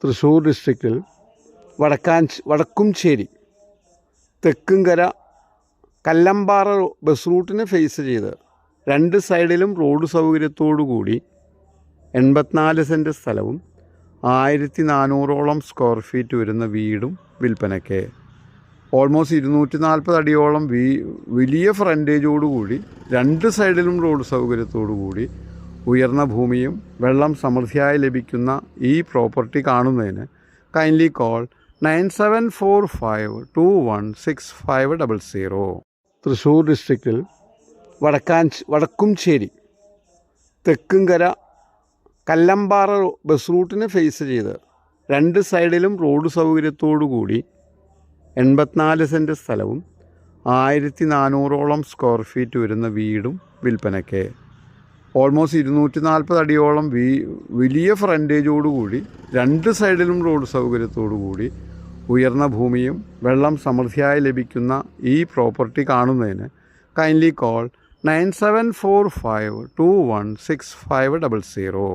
തൃശ്ശൂർ ഡിസ്ട്രിക്റ്റിൽ വടക്കുംചേരി തെക്കുംകര കല്ലമ്പാറ ബസ് റൂട്ടിനെ ഫേസ് ചെയ്ത് രണ്ട് സൈഡിലും റോഡ് സൗകര്യത്തോടു കൂടി 84 സെൻറ്റ് സ്ഥലവും 1400ഓളം സ്ക്വയർ ഫീറ്റ് വരുന്ന വീടും വിൽപ്പനയ്ക്ക്. ഓൾമോസ്റ്റ് 240 അടിയോളം വലിയ ഫ്രണ്ടേജോടുകൂടി രണ്ട് സൈഡിലും റോഡ് സൗകര്യത്തോടു കൂടി ഉയർന്ന ഭൂമിയും വെള്ളം സമൃദ്ധിയായി ലഭിക്കുന്ന ഈ പ്രോപ്പർട്ടി കാണുന്നതിന് കൈൻഡ്ലി കോൾ 9745216500. തൃശ്ശൂർ ഡിസ്ട്രിക്റ്റിൽ വടക്കുംചേരി തെക്കുംകര കല്ലമ്പാറ ബസ് റൂട്ടിനെ ഫേസ് ചെയ്ത് രണ്ട് സൈഡിലും റോഡ് സൗകര്യത്തോടു കൂടി 84 സെൻറ്റ് സ്ഥലവും 1400ഓളം സ്ക്വയർ ഫീറ്റ് വരുന്ന വീടും വിൽപ്പനയ്ക്ക്. ഓൾമോസ്റ്റ് 240 അടിയോളം വലിയ ഫ്രണ്ടേജോടുകൂടി രണ്ട് സൈഡിലും റോഡ് സൗകര്യത്തോടു കൂടി ഉയർന്ന ഭൂമിയും വെള്ളം സമൃദ്ധിയായി ലഭിക്കുന്ന ഈ പ്രോപ്പർട്ടി കാണുന്നതിന് കൈൻഡ്ലി കോൾ 9745216500.